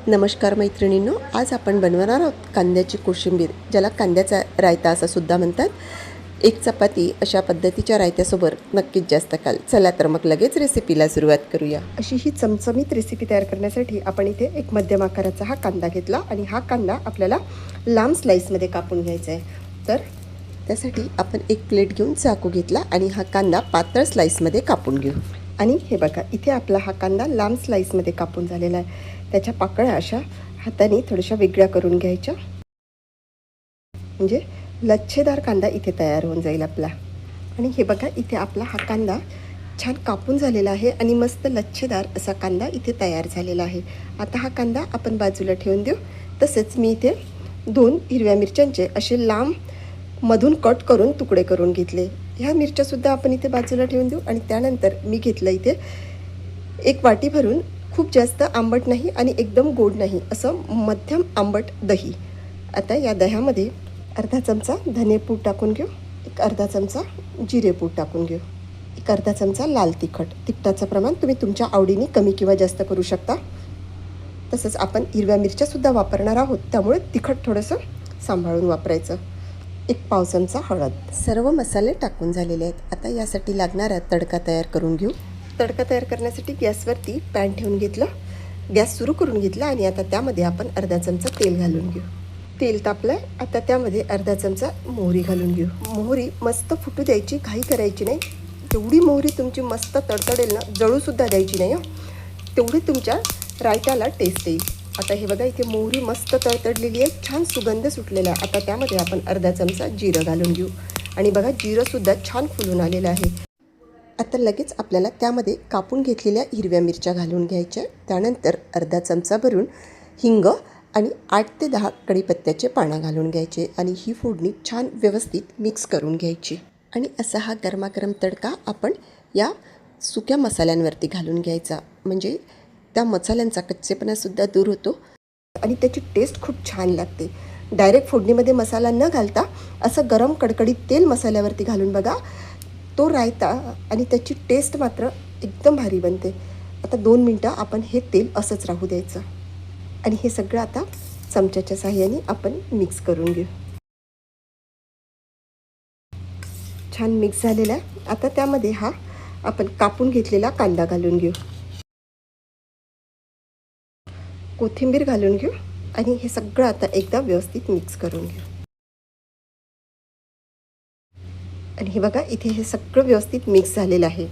नमस्कार मैत्रिणींनो, आज आपण बनवणार आहोत कांद्याची कोशिंबीर, ज्याला कांद्याचा रायता असं सुद्धा म्हणतात. एक चपाती अशा पद्धतीच्या रायत्यासोबत नक्कीच जास्त खाल. चला तर मग लगेच रेसिपीला सुरुवात करूया. अशी ही चमचमीत रेसिपी तयार करण्यासाठी आपण इथे एक मध्यम आकाराचा हा कांदा घेतला आणि हा कांदा आपल्याला लांब स्लाइसमध्ये कापून घ्यायचा आहे. तर त्यासाठी आपण एक प्लेट घेऊन चाकू घेतला आणि हा कांदा पातळ स्लाइसमध्ये कापून घेऊ. आणि हे बघा, इथे आपला हा कांदा लांब स्लाइसमध्ये कापून झालेला आहे. त्याच्या पाकळ्या अशा हाताने थोड्याशा वेगळ्या करून घ्यायच्या, म्हणजे लच्छेदार कांदा इथे तयार होऊन जाईल आपला. आणि हे बघा, इथे आपला हा कांदा छान कापून झालेला आहे आणि मस्त लच्छेदार असा कांदा इथे तयार झालेला आहे. आता हा कांदा आपण बाजूला ठेवून देऊ. तसेच मी इथे 2 हिरव्या मिरच्यांचे असे लांब मधून कट करून तुकडे करून घेतले. ह्या मिरच्यासुद्धा आपण इथे बाजूला ठेवून देऊ. आणि त्यानंतर मी घेतलं इथे एक वाटी भरून खूप जास्त आंबट नाही आणि एकदम गोड नाही असं मध्यम आंबट दही. आता या दह्यामध्ये अर्धा चमचा धनेपूड टाकून घेऊ, एक अर्धा चमचा जिरेपूड टाकून घेऊ, एक अर्धा चमचा लाल तिखट. तिखटाचं प्रमाण तुम्ही तुमच्या आवडीने कमी किंवा जास्त करू शकता. तसंच आपण हिरव्या मिरच्यासुद्धा वापरणार आहोत, त्यामुळे तिखट थोडंसं सांभाळून वापरायचं. एक पाव चमचा हळद. सर्व मसाले टाकून झालेले आहेत. आता यासाठी लागणारा तडका तयार करून घेऊ. तडका तयार करण्यासाठी गॅसवरती पॅन ठेवून घेतलं, गॅस सुरू करून घेतला आणि आता त्यामध्ये आपण अर्धा चमचा तेल घालून घेऊ. तेल तापलं आहे. आता त्यामध्ये अर्धा चमचा मोहरी घालून घेऊ. मोहरी मस्त फुटू द्यायची, घाई करायची नाही. जेवढी मोहरी तुमची मस्त तडतडेल ना, जळूसुद्धा द्यायची नाही तेवढी तुमच्या रायत्याला टेस्ट येईल. आता हे बघा, इथे मोहरी मस्त तडतडलेली आहे, छान सुगंध सुटलेला आहे. आता त्यामध्ये आपण अर्धा चमचा जिरं घालून घेऊ आणि बघा, जिरंसुद्धा छान फुलून आलेलं आहे. आता लगेच आपल्याला त्यामध्ये कापून घेतलेल्या हिरव्या मिरच्या घालून घ्यायच्या. त्यानंतर अर्धा चमचा भरून हिंग आणि 8 ते 10 कढीपत्त्याचे पानं घालून घ्यायचे आणि ही फोडणी छान व्यवस्थित मिक्स करून घ्यायची. आणि असा हा गरमागरम तडका आपण या सुक्या मसाल्यांवरती घालून घ्यायचा, म्हणजे त्या मसाल्यांचा कच्चेपणासुद्धा दूर होतो आणि त्याची टेस्ट खूप छान लागते. डायरेक्ट फोडणीमध्ये मसाला न घालता असं गरम कडकडीत तेल मसाल्यावरती घालून बघा, तो रायता आणि त्याची टेस्ट मात्र एकदम भारी बनते. आता 2 मिनटं आपण हे तेल असंच राहू द्यायचं आणि हे सगळं आता चमच्याच्या साहाय्याने आपण मिक्स करून घेऊ. छान मिक्स झालेला आहे. आता त्यामध्ये हा आपण कापून घेतलेला कांदा घालून घेऊ, कोथिंबीर घालून घेऊ आणि हे सगळं आता एकदा व्यवस्थित मिक्स करून घेऊ. आणि हे बघा, इथे हे सगळं व्यवस्थित मिक्स झालेलं आहे.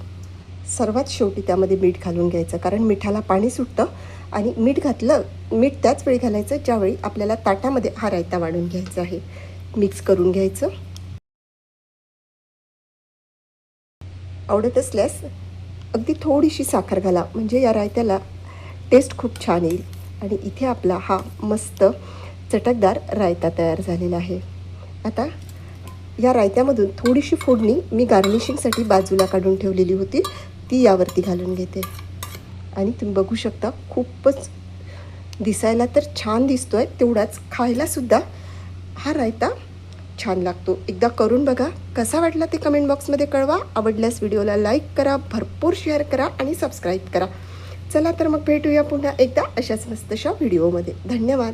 सर्वात शेवटी त्यामध्ये मीठ घालून घ्यायचं, कारण मिठाला पाणी सुटतं आणि मीठ त्याच वेळी घालायचं ज्यावेळी आपल्याला ताटामध्ये हा रायता वाढून घ्यायचा आहे. मिक्स करून घ्यायचं. आवडत असल्यास अगदी थोडीशी साखर घाला, म्हणजे या रायत्याला टेस्ट खूप छान येईल. आणि इथे आपला हा मस्त चटकदार रायता तयार झालेला आहे. आता या रायत्यामधून थोडीशी फोडणी मी गार्निशिंगसाठी बाजूला काढून ठेवलेली होती, ती यावरती घालून घेते. आणि तुम्ही बघू शकता, खूपच दिसायला तर छान दिसतोय, तेवढाच खायलासुद्धा हा रायता छान लागतो. एकदा करून बघा, कसा वाटला ते कमेंट बॉक्समध्ये कळवा. आवडल्यास व्हिडिओला लाईक करा, भरपूर शेअर करा आणि सबस्क्राईब करा. चला तर मग भेटूया पुन्हा एकदा अशाच मस्तशा व्हिडिओमध्ये. धन्यवाद.